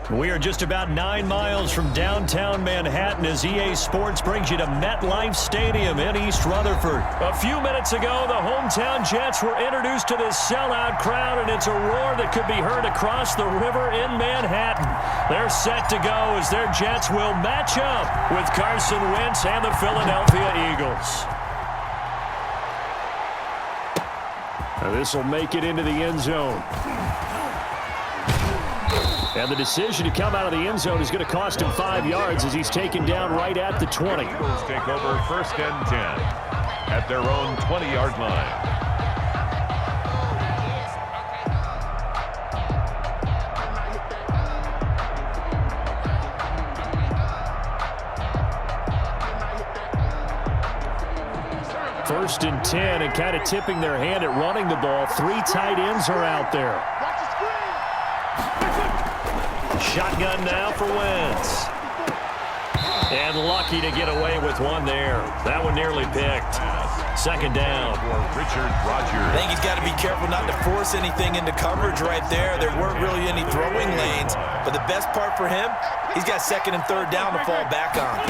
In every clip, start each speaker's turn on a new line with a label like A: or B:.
A: We are just about 9 miles from downtown Manhattan as EA Sports brings you to MetLife Stadium in East Rutherford. A few minutes ago, the hometown Jets were introduced to this sellout crowd, and it's a roar that could be heard across the river in Manhattan. They're set to go as their Jets will match up with Carson Wentz and the Philadelphia Eagles. Now this will make it into the end zone. And the decision to come out of the end zone is going to cost him 5 yards as he's taken down right at the 20.
B: Eagles take over 1st and 10 at their own 20-yard line.
A: First and 10, and kind of tipping their hand at running the ball. 3 tight ends are out there. Shotgun now for Wentz. And lucky to get away with one there. That one nearly picked. 2nd down.
B: Richard Rodgers.
C: I think he's got to be careful not to force anything into coverage right there. There weren't really any throwing lanes. But the best part for him, he's got 2nd and 3rd down to fall back on.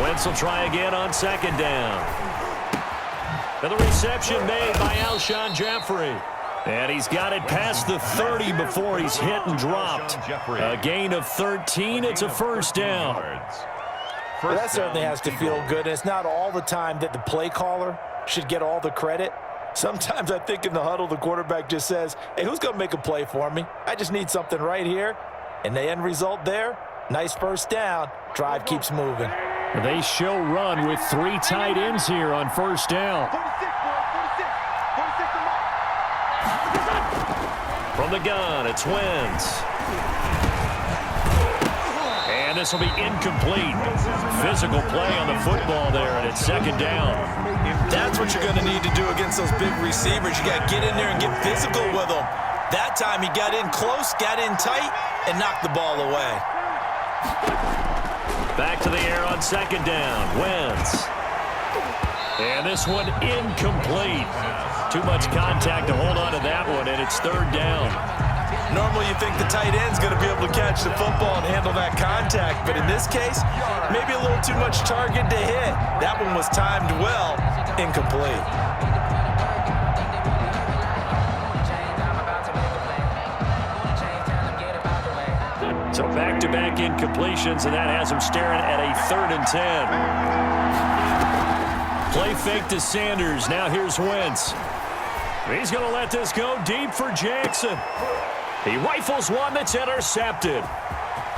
A: Wentz will try again on 2nd down. And the reception made by Alshon Jeffrey. And he's got it past the 30 before he's hit and dropped. A gain of 13. It's a 1st down.
C: Well, that certainly has to feel good. And it's not all the time that the play caller should get all the credit. Sometimes I think in the huddle, the quarterback just says, hey, who's going to make a play for me? I just need something right here. And the end result there, nice 1st down. Drive keeps moving.
A: They show run with 3 tight ends here on 1st down. From the gun, it's Wentz. And this will be incomplete. Physical play on the football there, and it's 2nd down.
C: That's what you're going to need to do against those big receivers. You got to get in there and get physical with them. That time he got in close, got in tight, and knocked the ball away.
A: Back to the air on 2nd down. Wentz. And this one incomplete. Too much contact to hold on to that one, and it's 3rd down.
C: Normally you think the tight end's going to be able to catch the football and handle that contact, but in this case, maybe a little too much target to hit. That one was timed well, incomplete.
A: So back-to-back incompletions, and that has him staring at a 3rd and 10. Play fake to Sanders. Now here's Wentz. He's going to let this go deep for Jackson. He rifles one that's intercepted.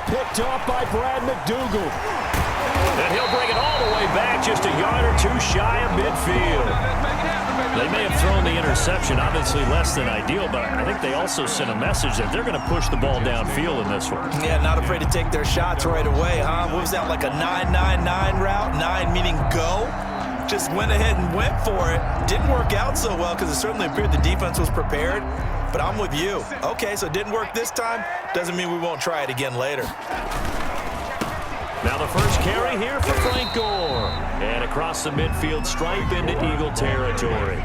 A: Picked off by Brad McDougal. And he'll bring it all the way back, just a yard or 2 shy of midfield. They may have thrown the interception, obviously less than ideal, but I think they also sent a message that they're going to push the ball downfield in this one.
C: Yeah, not afraid to take their shots right away, huh? What was that, like a 9-9-9 route? 9 meaning go? Just went ahead and went for it. Didn't work out so well because it certainly appeared the defense was prepared. But I'm with you. Okay, so it didn't work this time. Doesn't mean we won't try it again later.
A: Now the first carry here for Frank Gore. And across the midfield stripe into Eagle territory.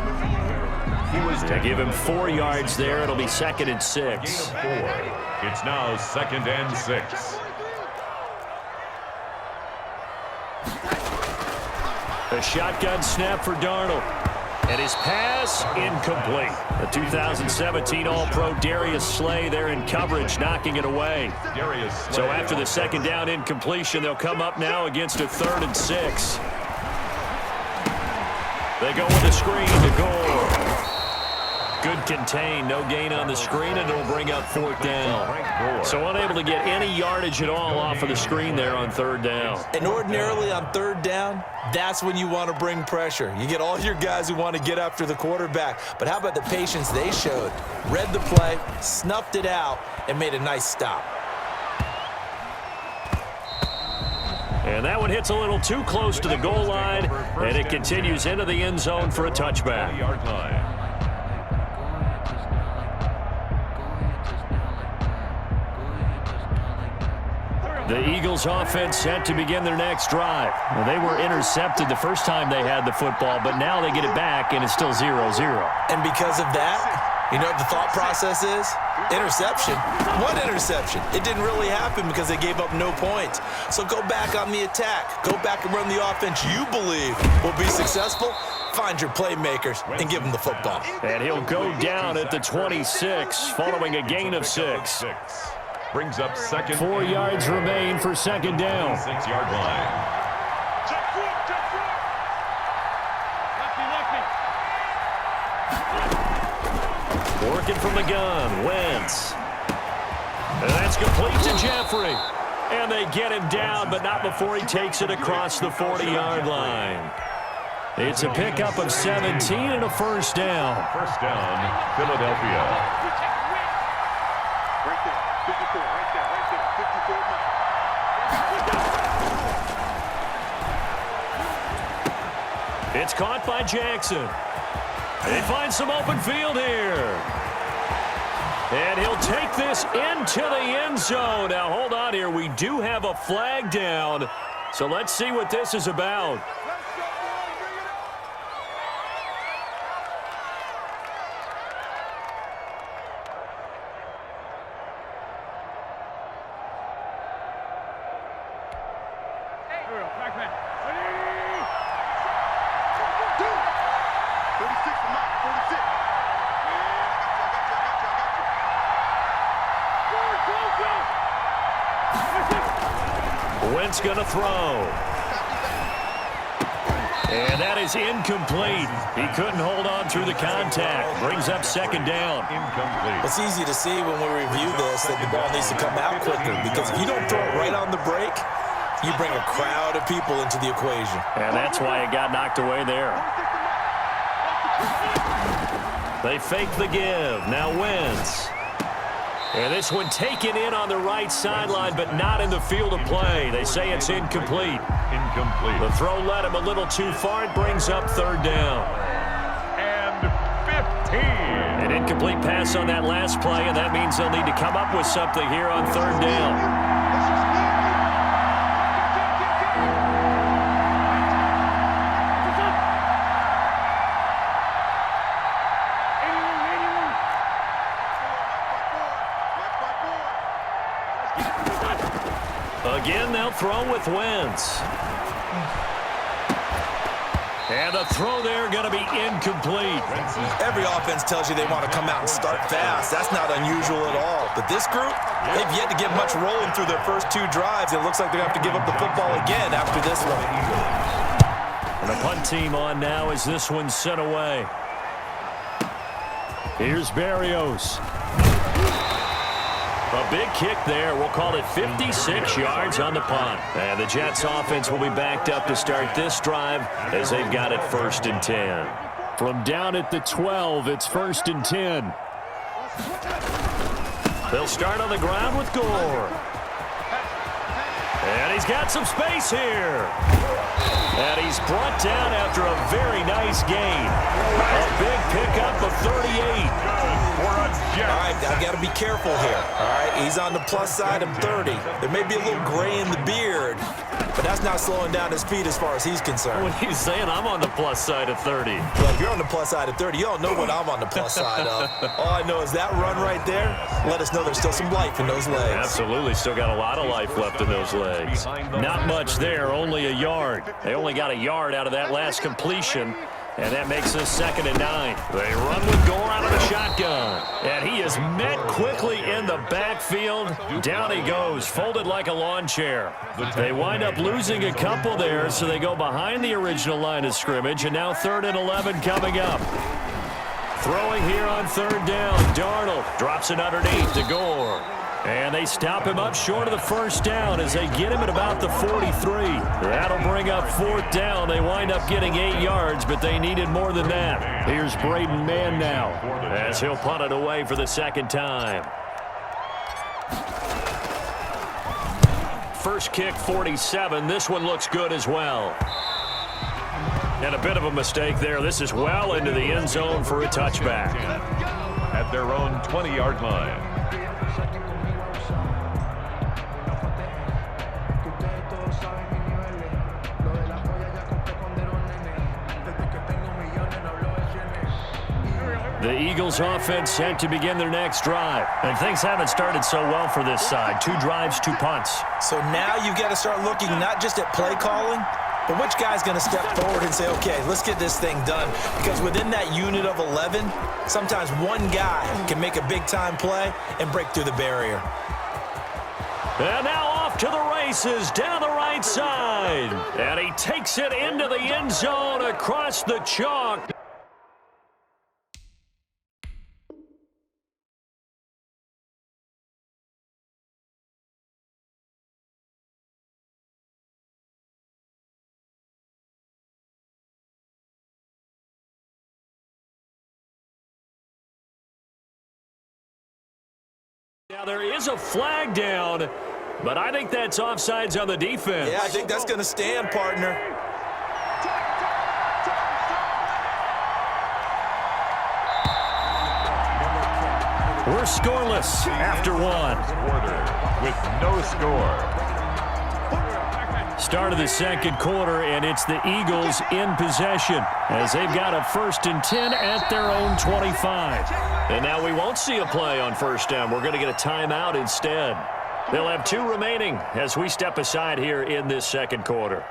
A: To give him 4 yards there, it'll be 2nd and 6.
B: It's now 2nd and 6.
A: A shotgun snap for Darnold. And his pass incomplete. The 2017 All-Pro Darius Slay there in coverage, knocking it away. So after the 2nd down incompletion, they'll come up now against a 3rd and 6. They go with a screen to Gore. Good contain, no gain on the screen, and it'll bring up 4th down. So unable to get any yardage at all off of the screen there on 3rd down.
C: And ordinarily on 3rd down, that's when you want to bring pressure. You get all your guys who want to get after the quarterback. But how about the patience they showed? Read the play, snuffed it out, and made a nice stop.
A: And that one hits a little too close to the goal line, and it continues into the end zone for a touchback. The Eagles offense set to begin their next drive. Well, they were intercepted the first time they had the football, but now they get it back, and it's still 0-0.
C: And because of that, you know what the thought process is? Interception? What interception? It didn't really happen because they gave up no points. So go back on the attack. Go back and run the offense you believe will be successful. Find your playmakers and give them the football.
A: And he'll go down at the 26 following a gain of 6.
B: Brings up second.
A: 4 yards remain for second down.
B: 6-yard line.
A: Working from the gun, Wentz. And that's complete to Jeffrey. And they get him down, but not before he takes it across the 40-yard line. It's a pickup of 17 and a first down.
B: First down, Philadelphia.
D: Right there, 54, right there, 54.
A: It's caught by Jackson. They find some open field here. And he'll take this into the end zone. Now, hold on here. We do have a flag down. So let's see what this is about. Wentz going to throw. And that is incomplete. He couldn't hold on through the contact. Brings up second down.
B: Incomplete.
C: It's easy to see when we review this that the ball needs to come out quicker, because if you don't throw it right on the break, you bring a crowd of people into the equation.
A: And that's why it got knocked away there. They fake the give. Now Wentz. And this one taken in on the right sideline, but not in the field of play. They say it's incomplete.
B: Incomplete.
A: The throw led him a little too far. It brings up third down.
B: And 15.
A: An incomplete pass on that last play, and that means they'll need to come up with something here on third down. Again, they'll throw with Wentz. And the throw there going to be incomplete.
C: Every offense tells you they want to come out and start fast. That's not unusual at all. But this group, they've yet to get much rolling through their first 2 drives. It looks like they're going to have to give up the football again after this one.
A: And the punt team on now as this one's sent away. Here's Berrios. A big kick there. We'll call it 56 yards on the punt. And the Jets offense will be backed up to start this drive as they've got it 1st and 10. From down at the 12, it's 1st and 10. They'll start on the ground with Gore. And he's got some space here. And he's brought down after a very nice gain. A big pickup of 38.
C: All right, I got to be careful here. All right, he's on the plus side of 30. There may be a little gray in the beard, but that's not slowing down his speed as far as he's concerned.
A: When he's saying I'm on the plus side of 30.
C: Well, if you're on the plus side of 30, you don't know what I'm on the plus side of. All I know is that run right there let us know there's still some life in those legs.
A: Absolutely, still got a lot of life left in those legs. Not much there, only a yard. They only got a yard out of that last completion. And that makes us 2nd and 9. They run with Gore out of the shotgun. And he is met quickly in the backfield. Down he goes, folded like a lawn chair. They wind up losing a couple there, so they go behind the original line of scrimmage. And now 3rd and 11 coming up. Throwing here on 3rd down. Darnold drops it underneath to Gore. And they stop him up short of the 1st down as they get him at about the 43. That'll bring up 4th down. They wind up getting 8 yards, but they needed more than that. Here's Braden Mann now as he'll punt it away for the 2nd time. First kick, 47. This one looks good as well. And a bit of a mistake there. This is well into the end zone for a touchback.
B: At their own 20-yard line.
A: The Eagles offense set to begin their next drive. And things haven't started so well for this side. 2 drives, 2 punts.
C: So now you've got to start looking not just at play calling, but which guy's going to step forward and say, okay, let's get this thing done. Because within that unit of 11, sometimes one guy can make a big-time play and break through the barrier.
A: And now off to the races down the right side. And he takes it into the end zone across the chalk. Now there is a flag down, but I think that's offsides on the defense.
C: Yeah, I think that's going to stand, partner.
A: We're scoreless after 1.
B: Quarter with no score.
A: Start of the second quarter, and it's the Eagles in possession as they've got a 1st and 10 at their own 25. And now we won't see a play on 1st down. We're going to get a timeout instead. They'll have 2 remaining as we step aside here in this second quarter.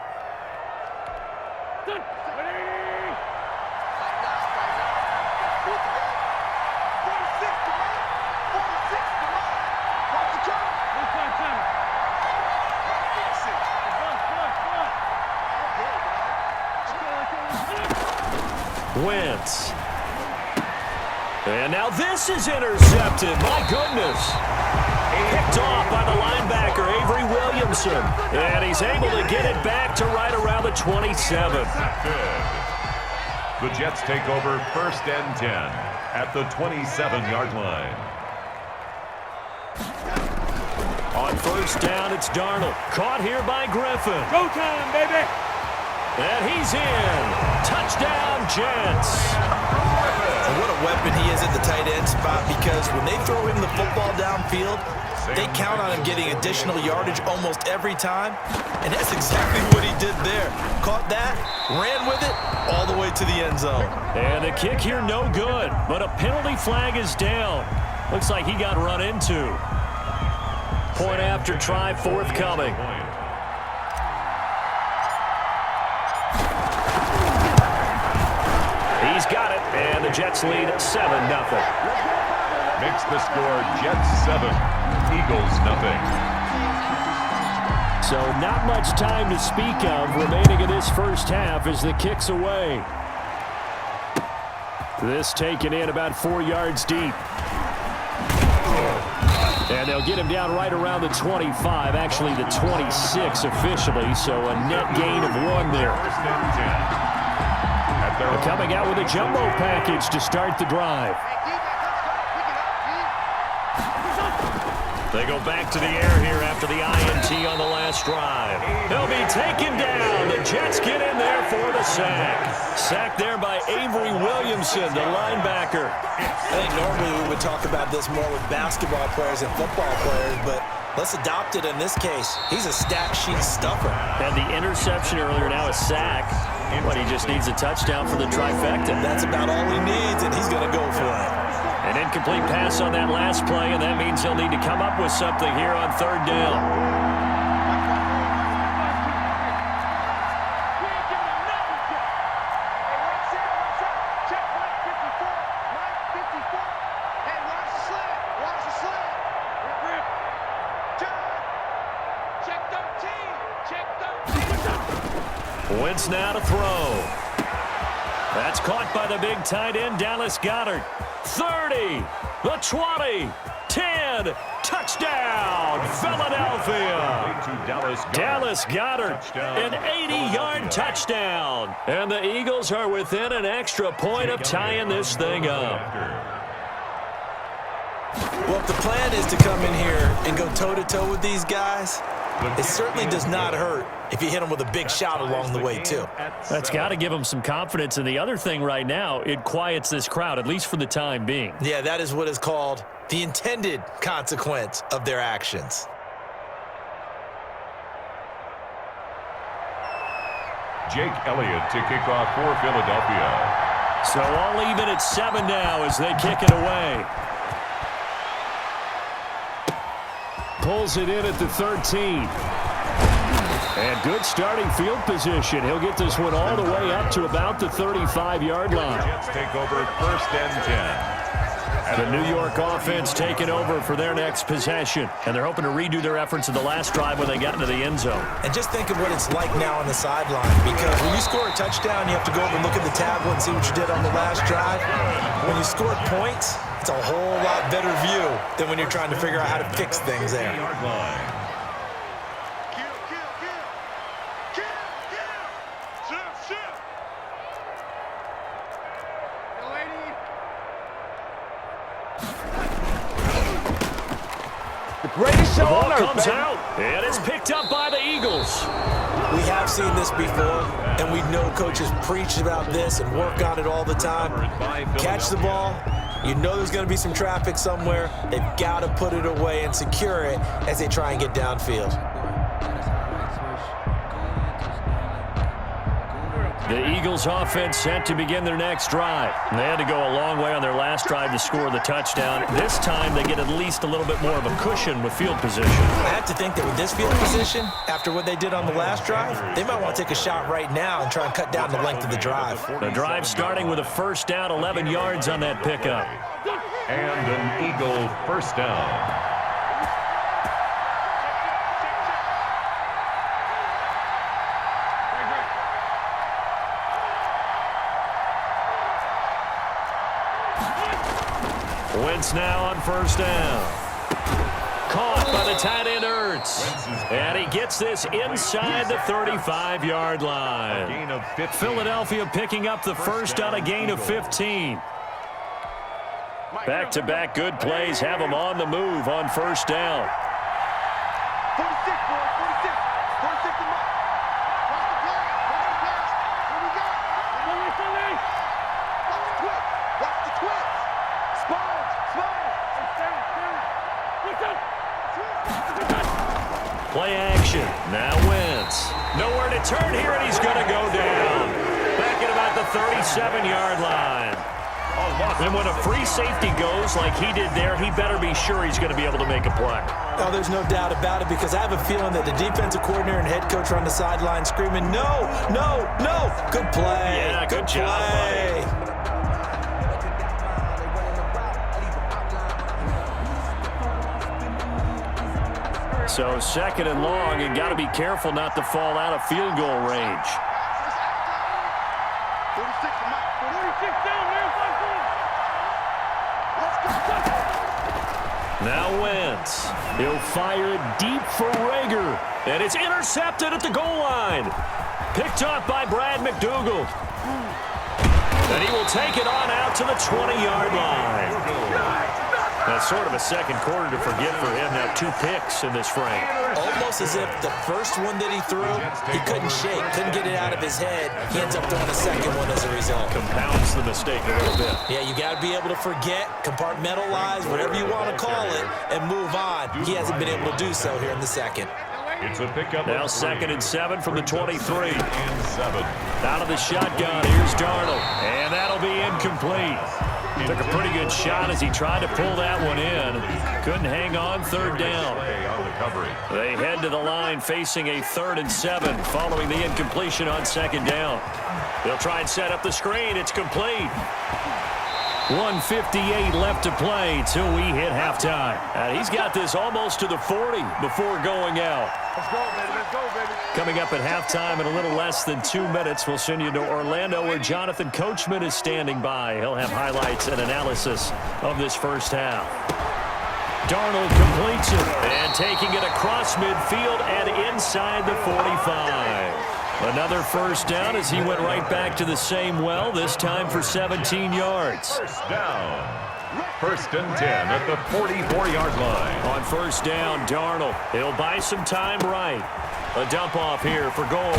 A: Wentz. And now this is intercepted. My goodness. Picked off by the linebacker, Avery Williamson. And he's able to get it back to right around the 27.
B: The Jets take over 1st and 10 at the 27-yard line.
A: On 1st down, it's Darnold. Caught here by Griffin.
D: Go time, baby.
A: And he's in. Touchdown, Jets.
C: And what a weapon he is at the tight end spot, because when they throw him the football downfield, they count on him getting additional yardage almost every time. And that's exactly what he did there. Caught that, ran with it, all the way to the end zone.
A: And the kick here no good, but a penalty flag is down. Looks like he got run into. Point after try forthcoming. He's got it, and the Jets lead 7-0.
B: Makes the score Jets 7, Eagles nothing.
A: So not much time to speak of remaining in this first half as the kick's away. This taken in about 4 yards deep. And they'll get him down right around the 25, actually the 26 officially, so a net gain of 1 there.
B: 1st and 10.
A: They're coming out with a jumbo package to start the drive. They go back to the air here after the INT on the last drive. They'll be taken down. The Jets get in there for the sack. Sacked there by Avery Williamson, the linebacker.
C: I think normally we would talk about this more with basketball players and football players, but let's adopt it in this case. He's a stat sheet stuffer.
A: Had the interception earlier, now a sack. But he just needs a touchdown for the trifecta.
C: That's about all he needs, and he's going to go for it.
A: An incomplete pass on that last play, and that means he'll need to come up with something here on 3rd down. Wentz now to throw. That's caught by the big tight end, Dallas Goedert. 30, the 20, 10, touchdown, Philadelphia. Dallas Goedert, an 80-yard touchdown. And the Eagles are within an extra point of tying this thing up.
C: Well, if the plan is to come in here and go toe-to-toe with these guys, it certainly does not hurt if you hit them with a big shot along the way, too.
A: That's got to give them some confidence. And the other thing right now, it quiets this crowd, at least for the time being.
C: Yeah, that is what is called the intended consequence of their actions.
B: Jake Elliott to kick off for Philadelphia.
A: So all even at 7 now as they kick it away. Pulls it in at the 13. And good starting field position. He'll get this one all the way up to about the 35-yard line.
B: Jets take over 1st and 10.
A: The New York offense taking over for their next possession. And they're hoping to redo their efforts in the last drive when they got into the end zone.
C: And just think of what it's like now on the sideline. Because when you score a touchdown, you have to go over and look at the tablet and see what you did on the last drive. When you score points, it's a whole lot better view than when you're trying to figure out how to fix things there.
A: The ball comes out, and it's picked up by the Eagles.
C: We have seen this before, and we know coaches preach about this and work on it all the time. Catch the ball. You know there's going to be some traffic somewhere. They've got to put it away and secure it as they try and get downfield.
A: The Eagles offense set to begin their next drive. They had to go a long way on their last drive to score the touchdown. This time they get at least a little bit more of a cushion with field position.
C: I have to think that with this field position, after what they did on the last drive, they might want to take a shot right now and try and cut down the length of the drive.
A: The drive starting with a 1st down, 11 yards on that pickup.
B: And an Eagle 1st down.
A: Wentz now on 1st down. Caught by the tight end Ertz. And he gets this inside the 35-yard line.
B: Gain of 15.
A: Philadelphia picking up the 1st on a gain of 15. Back-to-back good plays have them on the move on 1st down.
D: 46, boys, 46. 46 to Mike. Watch the play. Watch the pass. Here we go. Watch the twist. Watch the twist. Sponge.
A: Play action. Now Wentz. Nowhere to turn here, and he's going to go down. Back at about the 37-yard line. And when a free safety goes like he did there, he better be sure he's going to be able to make a play.
C: Oh, there's no doubt about it, because I have a feeling that the defensive coordinator and head coach are on the sideline screaming, no, no, no. Good play.
A: Yeah, good job, buddy. So 2nd and long, and got to be careful not to fall out of field goal range.
D: 46 to Mike. 46 down, man.
A: Now Wentz. He'll fire it deep for Rager. And it's intercepted at the goal line. Picked off by Brad McDougal. And he will take it on out to the 20-yard line. That's sort of a second quarter to forget for him. Now 2 picks in this frame.
C: Almost as if the first one that he threw, he couldn't shake, couldn't get it out of his head. He ends up throwing a second one as a result.
A: Compounds the mistake a little bit.
C: Yeah, you got to be able to forget, compartmentalize, whatever you want to call it, and move on. He hasn't been able to do so here in the second.
B: It's a pickup.
A: Now 2nd and 7 from the 23.
B: And 7.
A: Out of the shotgun, here's Darnold. And that'll be incomplete. Took a pretty good shot as he tried to pull that one in. Couldn't hang on, 3rd down. They head to the line facing a 3rd and 7 following the incompletion on 2nd down. They'll try and set up the screen. It's complete. 1:58 left to play till we hit halftime. And he's got this almost to the 40 before going out.
D: Let's go, baby. Let's go, baby.
A: Coming up at halftime in a little less than 2 minutes, we'll send you to Orlando where Jonathan Coachman is standing by. He'll have highlights and analysis of this 1st half. Darnold completes it and taking it across midfield and inside the 45. Another 1st down as he went right back to the same well, this time for 17 yards.
B: 1st down. 1st and 10 at the 44-yard line.
A: On 1st down, Darnold. He'll buy some time right. A dump off here for Gore.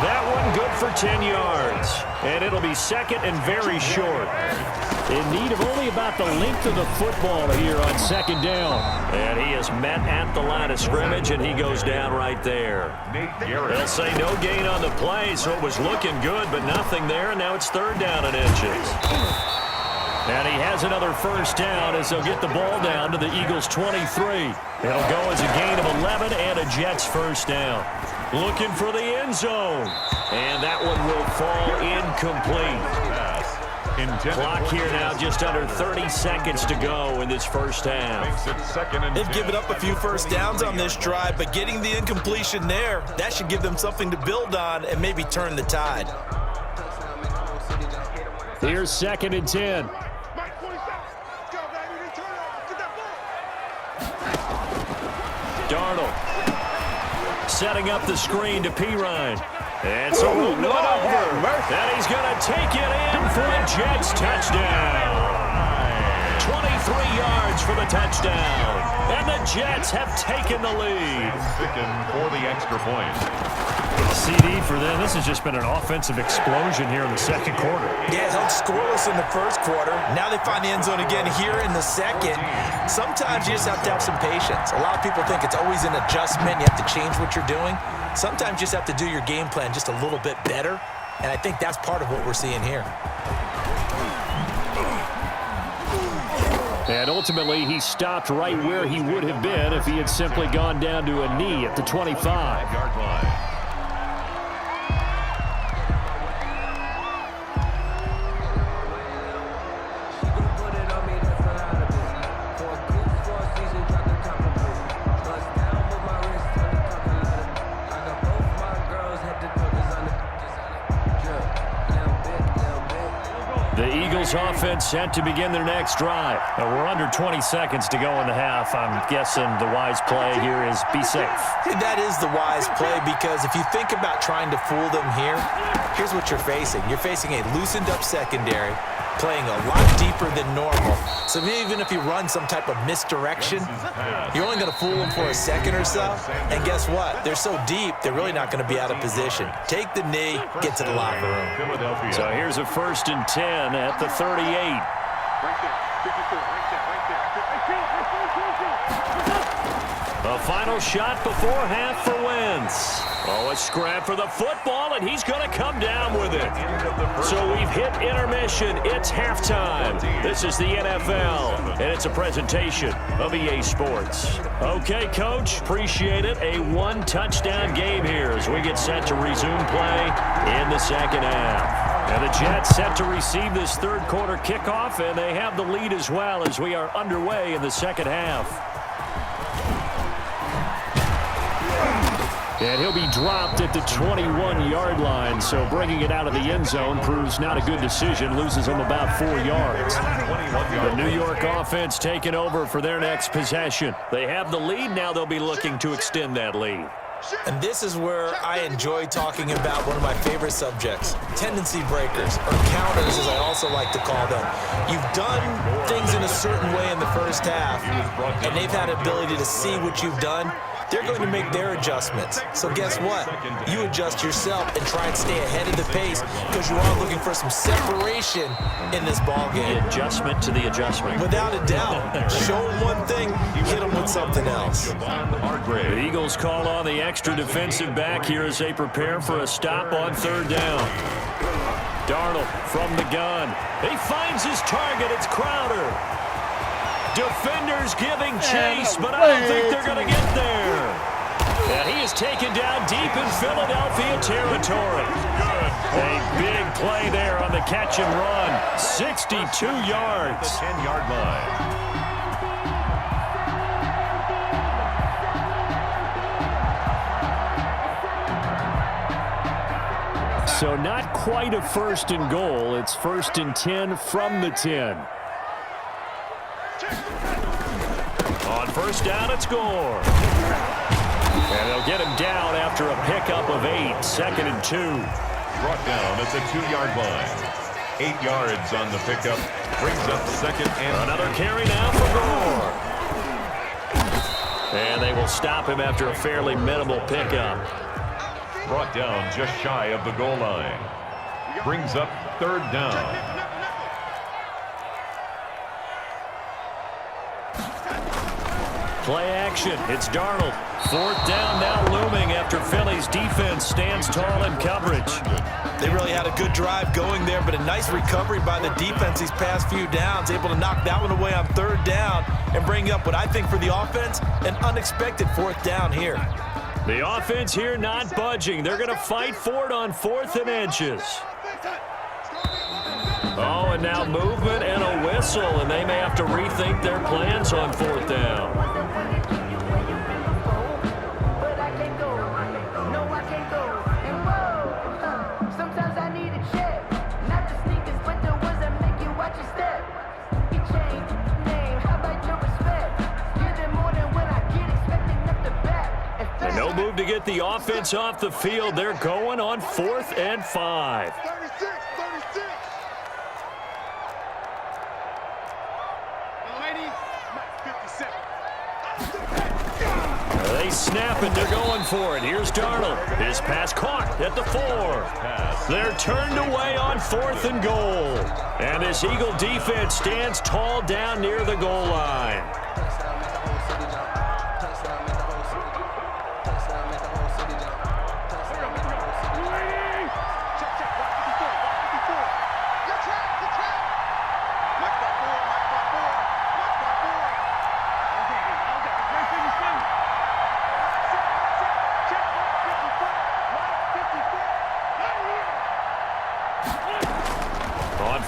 A: That one good for 10 yards. And it'll be second and very short. In need of only about the length of the football here on second down. And he is met at the line of scrimmage, and he goes down right there. They'll say no gain on the play, so it was looking good, but nothing there, and now it's third down and inches. And he has another first down as they'll get the ball down to the Eagles' 23. It'll go as a gain of 11 and a Jets first down. Looking for the end zone. And that one will fall incomplete. Clock here now, just under 30 seconds to go in this first half.
C: They've given up a few first downs on this drive, but getting the incompletion there, that should give them something to build on and maybe turn the tide.
A: Here's second and 10. Darnold setting up the screen to Pirine. And so moving it over. And he's going to take it in for a Jets touchdown. 23 yards for the touchdown. And the Jets have taken the lead.
B: For the extra point.
A: CD for them. This has just been an offensive explosion here in the second quarter.
C: Yeah, held scoreless in the first quarter. Now they find the end zone again here in the second. Sometimes you just have to have some patience. A lot of people think it's always an adjustment. You have to change what you're doing. Sometimes you just have to do your game plan just a little bit better. And I think that's part of what we're seeing here.
A: And ultimately, he stopped right where he would have been if he had simply gone down to a knee at the 25-yard line. Offense set to begin their next drive. Now we're under 20 seconds to go in the half. I'm guessing the wise play here is be safe.
C: That is the wise play, because if you think about trying to fool them here, here's what you're facing. You're facing a loosened up secondary, playing a lot deeper than normal. So even if you run some type of misdirection, you're only going to fool them for a second or so. And guess what? They're so deep, they're really not going to be out of position. Take the knee, get to the locker room.
A: So here's a 1st and 10 at the 38. A final shot before half for Wentz. Oh, a scrap for the football, and he's going to come down with it. So we've hit intermission. It's halftime. This is the NFL, and it's a presentation of EA Sports. Okay, Coach, appreciate it. A one-touchdown game here as we get set to resume play in the second half. And the Jets set to receive this third quarter kickoff, and they have the lead as well as we are underway in the second half. And he'll be dropped at the 21-yard line, so bringing it out of the end zone proves not a good decision, loses him about 4 yards. The New York offense taking over for their next possession. They have the lead, now they'll be looking to extend that lead.
C: And this is where I enjoy talking about one of my favorite subjects, tendency breakers, or counters as I also like to call them. You've done things in a certain way in the first half, and they've had ability to see what you've done. They're going to make their adjustments. So guess what? You adjust yourself and try and stay ahead of the pace, because you are looking for some separation in this ball game.
A: The adjustment to the adjustment.
C: Without a doubt. Show them one thing, hit them with something else.
A: The Eagles call on the extra defensive back here as they prepare for a stop on third down. Darnold from the gun. He finds his target. It's Crowder. Defenders giving chase, but I don't think they're going to get there. And he is taken down deep in Philadelphia territory. A big play there on the catch and run. 62 yards.
B: The 10-yard line.
A: So not quite a 1st and goal. It's 1st and 10 from the 10. On first down, it's Gore. And they'll get him down after a pickup of 8. 2nd and 2.
B: Brought down at the 2-yard line. 8 yards on the pickup. Brings up 2nd and
A: another carry now for Gore. And they will stop him after a fairly minimal pickup.
B: brought down just shy of the goal line. Brings up third down.
A: Play action. It's Darnold. Fourth down now looming after Philly's defense stands tall in coverage.
C: They really had a good drive going there, but a nice recovery by the defense these past few downs, able to knock that one away on third down and bring up what I think for the offense, an unexpected fourth down here.
A: The offense here not budging. They're going to fight for it on 4th and inches. Oh, and now movement and a whistle, and they may have to rethink their plans on 4th down. And no move to get the offense off the field. They're going on 4th and 5.
D: 36.
A: They snap it. They're going for it. Here's Darnold. His pass caught at the 4. They're turned away on 4th and goal. And this Eagle defense stands tall down near the goal line.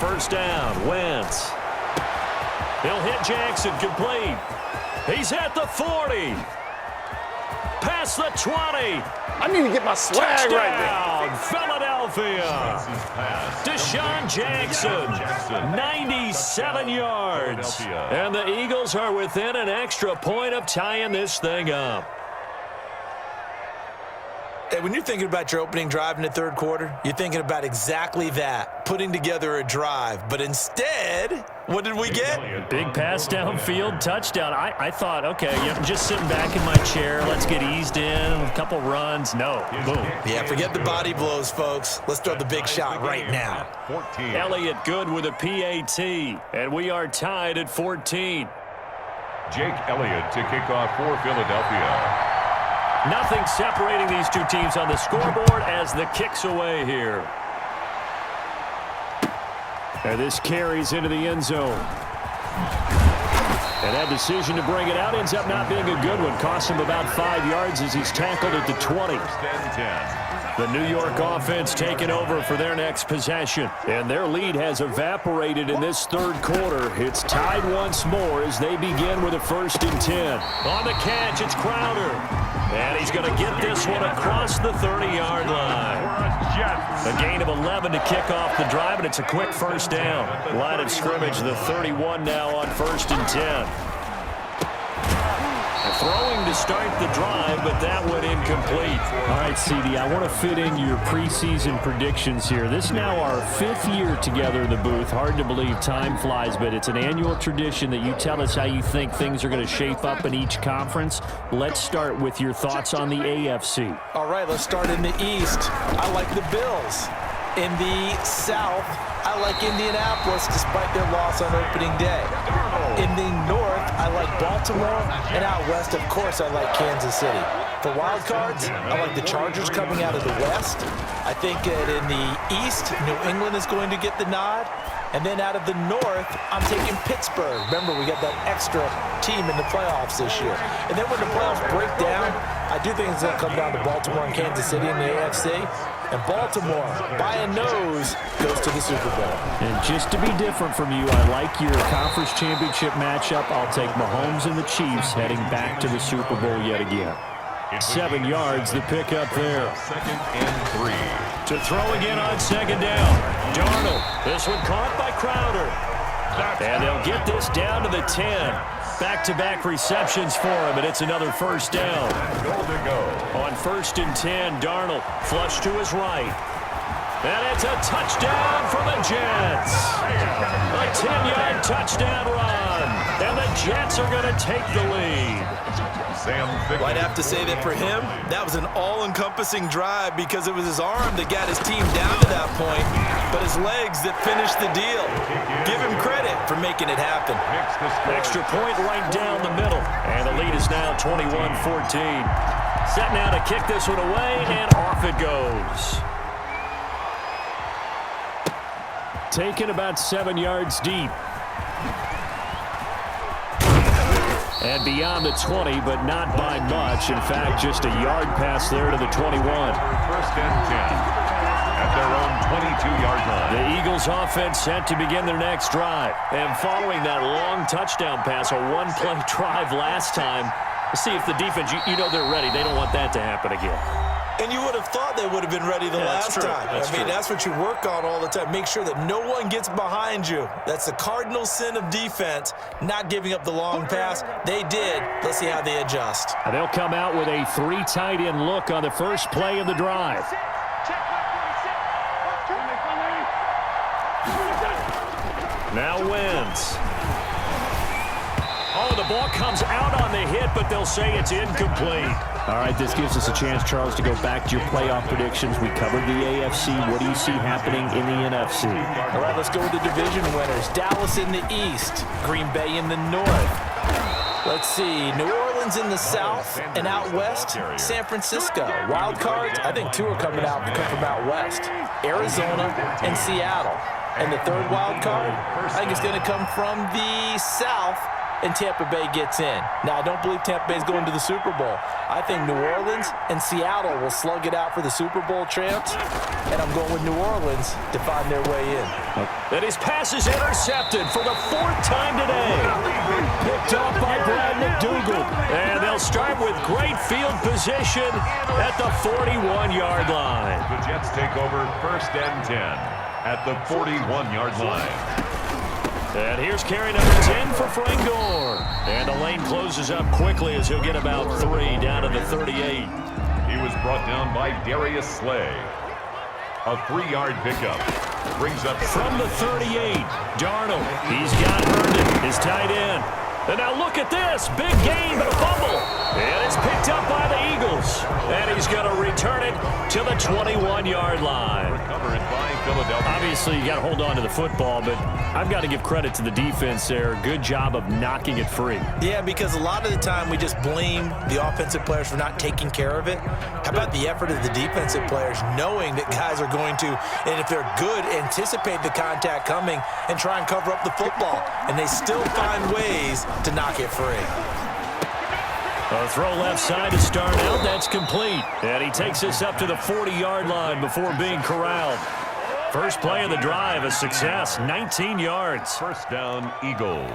A: First down, Wentz. He'll hit Jackson, complete. He's at the 40. Past the 20.
E: I need to get my swag
A: Touchdown,
E: right there.
A: Philadelphia. Deshaun Jackson, 97 yards. And the Eagles are within an extra point of tying this thing up.
C: Hey, when you're thinking about your opening drive in the third quarter, you're thinking about exactly that, putting together a drive. But instead, what did we get?
A: Big pass downfield, touchdown. I thought, okay, just sitting back in my chair, let's get eased in, a couple runs. No, boom.
C: Yeah, forget the body blows, folks. Let's throw the big shot right now.
B: 14.
A: Elliott good with a PAT, and we are tied at 14.
B: Jake Elliott to kick off for Philadelphia.
A: Nothing separating these two teams on the scoreboard as the kick's away here. And this carries into the end zone. And that decision to bring it out ends up not being a good one. Costs him about 5 yards as he's tackled at the 20. The New York offense taking over for their next possession. And their lead has evaporated in this third quarter. It's tied once more as they begin with a 1st and 10. On the catch, it's Crowder. And he's going to get this one across the 30-yard line. A gain of 11 to kick off the drive, and it's a quick first down. Line of scrimmage, the 31 now on 1st and 10. Throwing to start the drive, but that went incomplete. All right, CD, I want to fit in your preseason predictions here. This is now our 5th year together in the booth. Hard to believe time flies, but it's an annual tradition that you tell us how you think things are going to shape up in each conference. Let's start with your thoughts on the AFC.
C: All right, let's start in the East. I like the Bills. In the South, I like Indianapolis despite their loss on opening day. In the North, I like Baltimore. And out West, of course, I like Kansas City. For wild cards, I like the Chargers coming out of the West. I think that in the East, New England is going to get the nod. And then out of the North, I'm taking Pittsburgh. Remember, we got that extra team in the playoffs this year. And then when the playoffs break down, I do think it's going to come down to Baltimore and Kansas City in the AFC. And Baltimore, by a nose, goes to the Super Bowl.
A: And just to be different from you, I like your conference championship matchup. I'll take Mahomes and the Chiefs heading back to the Super Bowl yet again. 7 yards, the pickup there.
B: 2nd and 3.
A: To throw again on 2nd down. Darnold, this one caught by Crowder. And they'll get this down to the 10. Back-to-back receptions for him, and it's another first down.
B: Goal to go.
A: On 1st and 10, Darnold flush to his right. And it's a touchdown for the Jets. A 10-yard touchdown run. And the Jets are going to take the lead.
C: Well, I'd have to say that for him, that was an all-encompassing drive because it was his arm that got his team down to that point, but his legs that finished the deal. Give him credit for making it happen.
A: Extra point right down the middle, and the lead is now 21-14. Set now to kick this one away, and off it goes. Taken about 7 yards deep. And beyond the 20, but not by much. In fact, just a yard pass there to the 21.
B: First and 10 at their own 22-yard line.
A: The Eagles offense set to begin their next drive. And following that long touchdown pass, a one-play drive last time, let's see if the defense, you know they're ready. They don't want that to happen again.
C: And you would have thought they would have been ready the last time. That's what you work on all the time. Make sure that no one gets behind you. That's the cardinal sin of defense, not giving up the long pass. They did. Let's see how they adjust.
A: And they'll come out with a 3 tight end look on the first play of the drive. Now wins. Oh, the ball comes out on the hit, but they'll say it's incomplete.
F: All right, this gives us a chance, Charles, to go back to your playoff predictions. We covered the AFC. What do you see happening in the NFC?
C: All right, let's go with the division winners. Dallas in the East, Green Bay in the North. Let's see, New Orleans in the South, and out West, San Francisco. Wild cards, I think 2 are come from out West. Arizona and Seattle. And the third wild card, I think it's going to come from the South, and Tampa Bay gets in. Now, I don't believe Tampa Bay is going to the Super Bowl. I think New Orleans and Seattle will slug it out for the Super Bowl champs, and I'm going with New Orleans to find their way in.
A: And his pass is intercepted for the 4th time today. Picked off by Brad McDougal. And they'll start with great field position at the 41-yard line.
B: The Jets take over first and 10 at the 41-yard line.
A: And here's carry number 10 for Frank Gore. And the lane closes up quickly as he'll get about 3 down to the 38.
B: He was brought down by Darius Slay. A 3-yard pickup. Brings up
A: from the 38. Darnold. He's got Herndon, his tight end. And now look at this. Big gain, but a fumble. And it's picked up by the Eagles. And he's going to return it to the 21-yard line.
B: Recovered by Philadelphia.
A: Obviously, you got to hold on to the football, but I've got to give credit to the defense there. Good job of knocking it free.
C: Yeah, because a lot of the time we just blame the offensive players for not taking care of it. How about the effort of the defensive players knowing that guys are going to, and if they're good, anticipate the contact coming and try and cover up the football. And they still find ways to knock it free.
A: A throw left side to start out. That's complete. And he takes us up to the 40-yard line before being corralled. First play of the drive, a success, 19 yards.
B: First down, Eagles.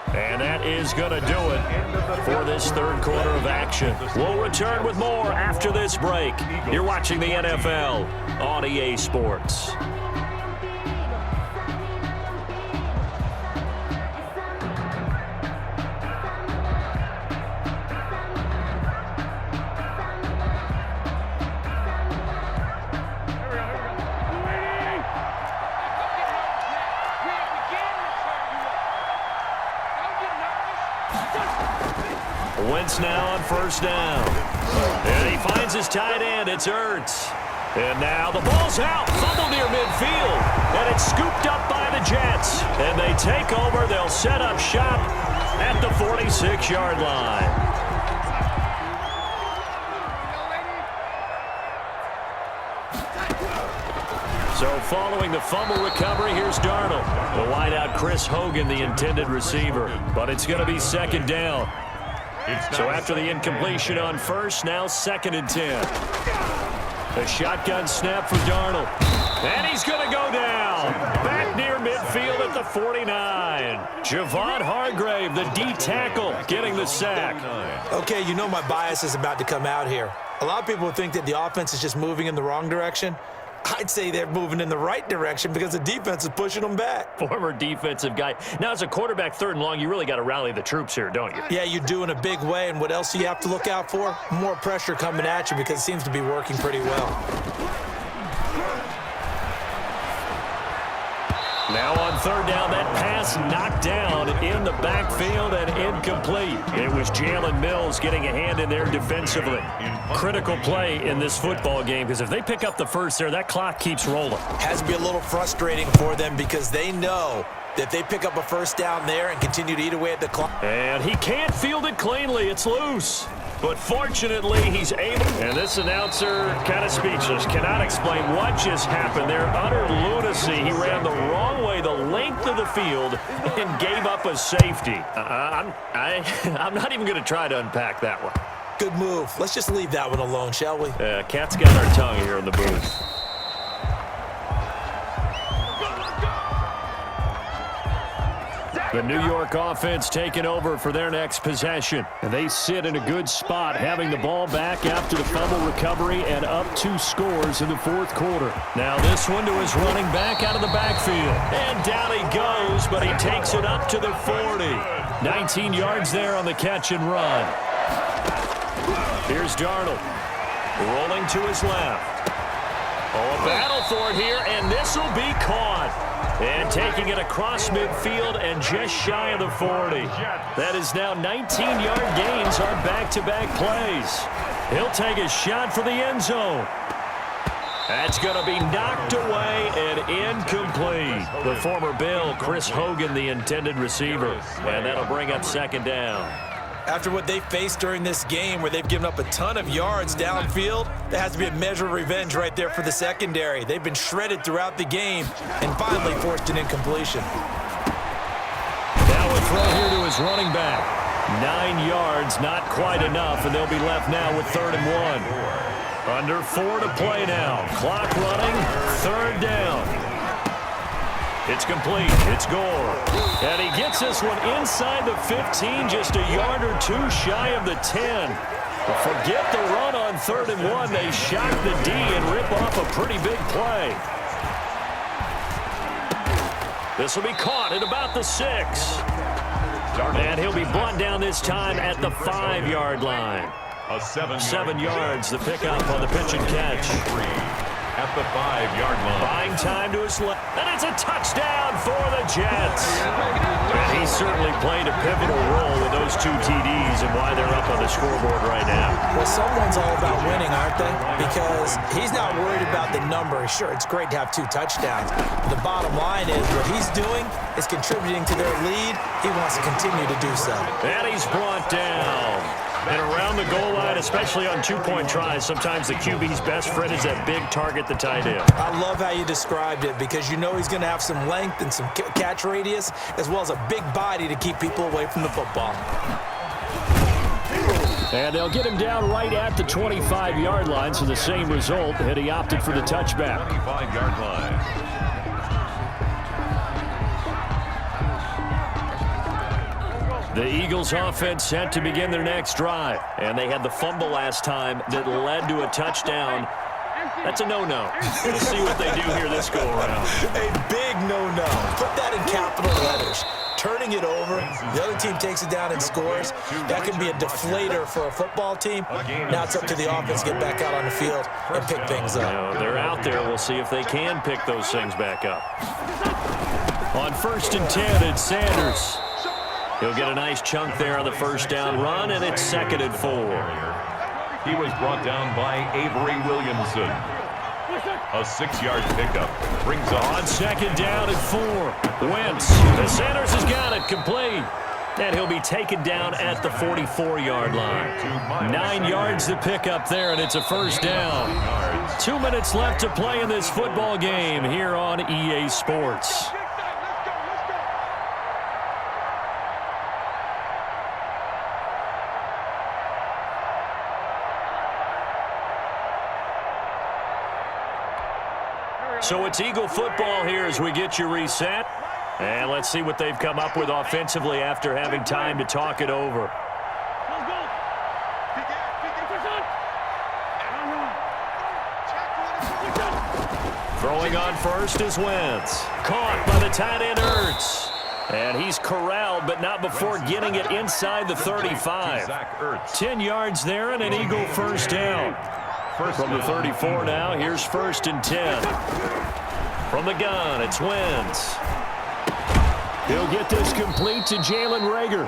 A: And that is going to do it for this third quarter of action. We'll return with more after this break. You're watching the NFL on EA Sports. Wentz now on first down. And he finds his tight end. It's Ertz. And now the ball's out. Fumble near midfield. And it's scooped up by the Jets. And they take over. They'll set up shop at the 46-yard line. So following the fumble recovery, here's Darnold. The wideout Chris Hogan, the intended receiver. But it's going to be second down. So after the incompletion on first, now 2nd and 10. A shotgun snap for Darnold. And he's going to go down. Back near midfield at the 49. Javon Hargrave, the D tackle, getting the sack.
C: Okay, you know my bias is about to come out here. A lot of people think that the offense is just moving in the wrong direction. I'd say they're moving in the right direction because the defense is pushing them back.
A: Former defensive guy. Now, as a quarterback, 3rd and long, you really got to rally the troops here, don't you?
C: Yeah, you do in a big way. And what else do you have to look out for? More pressure coming at you because it seems to be working pretty well.
A: Now on third down. That pass knocked down in the backfield and incomplete. It was Jalen Mills getting a hand in there defensively. Critical play in this football game because if they pick up the first there, that clock keeps rolling.
C: Has to be a little frustrating for them because they know that if they pick up a first down there and continue to eat away at the clock.
A: And he can't field it cleanly. It's loose. But fortunately, he's able. And this announcer kind of speechless. Cannot explain what just happened there. Utter lunacy. He ran the wrong way the length of the field and gave up a safety. I'm not even going to try to unpack that one.
C: Good move. Let's just leave that one alone, shall we?
A: Cat's got our tongue here in the booth. The New York offense taking over for their next possession. And they sit in a good spot, having the ball back after the fumble recovery and up 2 scores in the fourth quarter. Now this one to his running back out of the backfield. And down he goes, but he takes it up to the 40. 19 yards there on the catch and run. Here's Darnold. Rolling to his left. Oh, a battle for it here, and this will be caught. And taking it across midfield and just shy of the 40. That is now 19-yard gains on back-to-back plays. He'll take a shot for the end zone. That's going to be knocked away and incomplete. The former Bill, Chris Hogan, the intended receiver. And that'll bring up second down.
C: After what they faced during this game where they've given up a ton of yards downfield, there has to be a measure of revenge right there for the secondary. They've been shredded throughout the game and finally forced an incompletion.
A: Now a throw here to his running back. 9 yards, not quite enough, and they'll be left now with 3rd and 1. Under 4 to play now. Clock running, 3rd down. It's complete. It's Gore. And he gets this one inside the 15, just a yard or 2 shy of the 10. But forget the run on 3rd and 1. They shock the D and rip off a pretty big play. This will be caught at about the 6. And he'll be brought down this time at the 5-yard line. 7 yards, the pickup on the pitch and catch.
B: At the 5-yard line.
A: Buying time to his left. And it's a touchdown for the Jets. And he certainly played a pivotal role with those 2 TDs and why they're up on the scoreboard right now.
C: Well, someone's all about winning, aren't they? Because he's not worried about the number. Sure, it's great to have 2 touchdowns. The bottom line is what he's doing is contributing to their lead. He wants to continue to do so.
A: And he's brought down. And around the goal line, especially on 2-point tries, sometimes the QB's best friend is that big target, the tight end.
C: I love how you described it because you know he's going to have some length and some catch radius as well as a big body to keep people away from the football.
A: And they'll get him down right at the 25-yard line, so the same result, and he opted for the touchback.
B: 25-yard line.
A: The Eagles offense set to begin their next drive. And they had the fumble last time that led to a touchdown. That's a no-no. We'll see what they do here this go-around.
C: A big no-no. Put that in capital letters. Turning it over, the other team takes it down and scores. That can be a deflator for a football team. Now it's up to the offense to get back out on the field and pick things up.
A: They're out there. We'll see if they can pick those things back up. On 1st and 10, it's Sanders. He'll get a nice chunk there on the first down run, and it's 2nd and 4.
B: He was brought down by Avery Williamson. A 6-yard pickup brings up
A: on 2nd down and 4. Wentz. And Sanders has got it complete. And he'll be taken down at the 44-yard line. 9 yards the pickup there, and it's a first down. 2 minutes left to play in this football game here on EA Sports. So it's Eagle football here as we get you reset. And let's see what they've come up with offensively after having time to talk it over. Throwing on first is Wentz. Caught by the tight end Ertz. And he's corralled, but not before getting it inside the 35. 10 yards there and an Eagle first down. From the 34 now, here's 1st and 10. From the gun, it's Wentz. He'll get this complete to Jalen Reagor.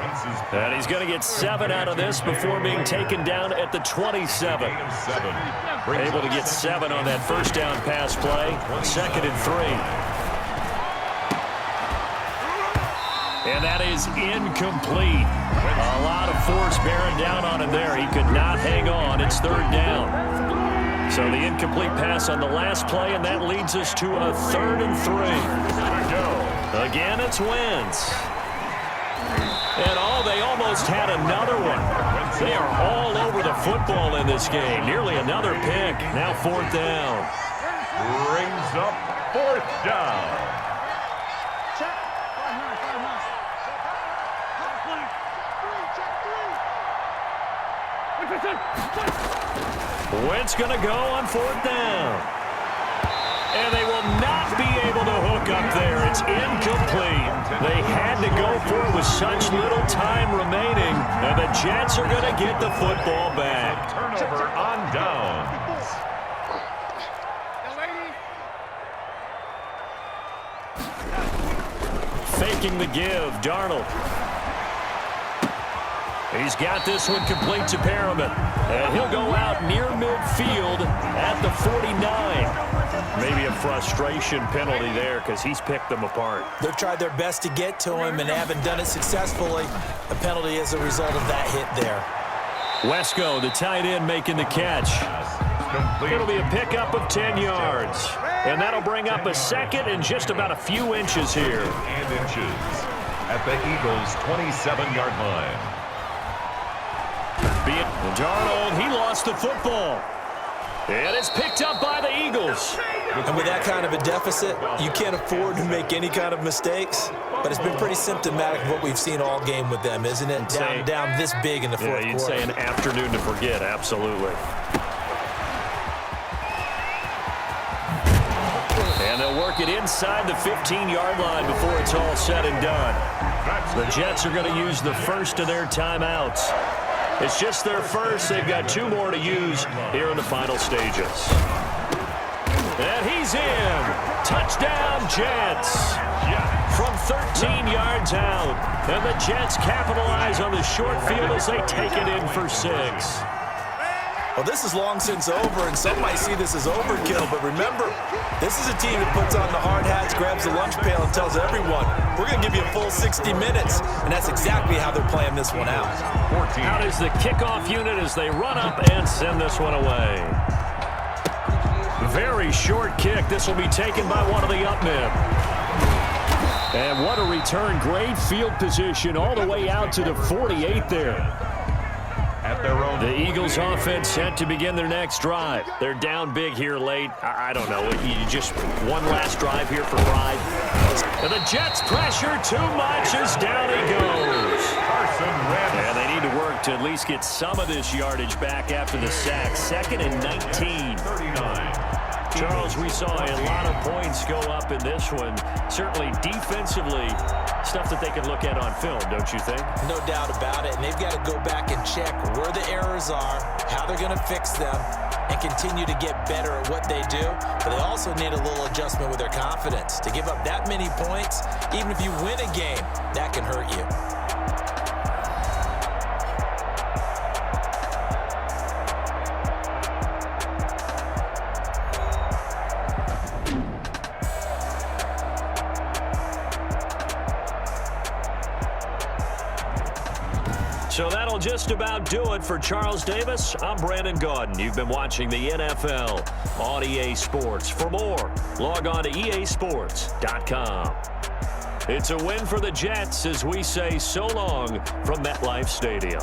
A: And he's going to get 7 out of this before being taken down at the 27. Able to get 7 on that first down pass play. 2nd and 3. And that is incomplete. A lot of force bearing down on him there. He could not hang on. It's 3rd down. So the incomplete pass on the last play, and that leads us to a 3rd and 3. Again, it's Wentz. And they almost had another one. They are all over the football in this game. Nearly another pick. Now 4th down.
B: Brings up 4th down.
A: Wentz going to go on 4th down. And they will not be able to hook up there. It's incomplete. They had to go for it with such little time remaining. And the Jets are going to get the football back.
B: Turnover on down.
A: Faking the give, Darnold. He's got this one complete to Perriman. And he'll go out near midfield at the 49. Maybe a frustration penalty there because he's picked them apart.
C: They've tried their best to get to him and haven't done it successfully. A penalty as a result of that hit there.
A: Wesco, the tight end, making the catch. It'll be a pickup of 10 yards. And that'll bring up a 2nd and just about a few inches here.
B: And inches at the Eagles' 27-yard line.
A: Darnold, he lost the football. And it's picked up by the Eagles.
C: And with that kind of a deficit, you can't afford to make any kind of mistakes. But it's been pretty symptomatic of what we've seen all game with them, isn't it? Down this big in the fourth quarter.
A: You'd say an afternoon to forget, absolutely. And they'll work it inside the 15-yard line before it's all said and done. The Jets are going to use the first of their timeouts. It's just their first. They've got 2 more to use here in the final stages. And he's in. Touchdown, Jets. From 13 yards out. And the Jets capitalize on the short field as they take it in for 6.
C: Well, this is long since over, and some might see this as overkill. But remember, this is a team that puts on the hard hats, grabs the lunch pail, and tells everyone, we're going to give you a full 60 minutes. And that's exactly how they're playing this one out.
A: Out is the kickoff unit as they run up and send this one away. Very short kick. This will be taken by one of the up men. And what a return. Great field position all the way out to the 48 there.
B: At their own.
A: The Eagles offense set to begin their next drive. They're down big here late. I don't know. You just one last drive here for pride. And the Jets pressure too much as down he goes. And they need to work to at least get some of this yardage back after the sack. 2nd and 19.
B: 39.
A: Charles, we saw a lot of points go up in this one. Certainly defensively, stuff that they can look at on film, don't you think?
C: No doubt about it. And they've got to go back and check where the errors are, how they're going to fix them, and continue to get better at what they do. But they also need a little adjustment with their confidence. To give up that many points, even if you win a game, that can hurt you.
A: So that'll just about do it for Charles Davis. I'm Brandon Gaudin. You've been watching the NFL on EA Sports. For more, log on to easports.com. It's a win for the Jets as we say so long from MetLife Stadium.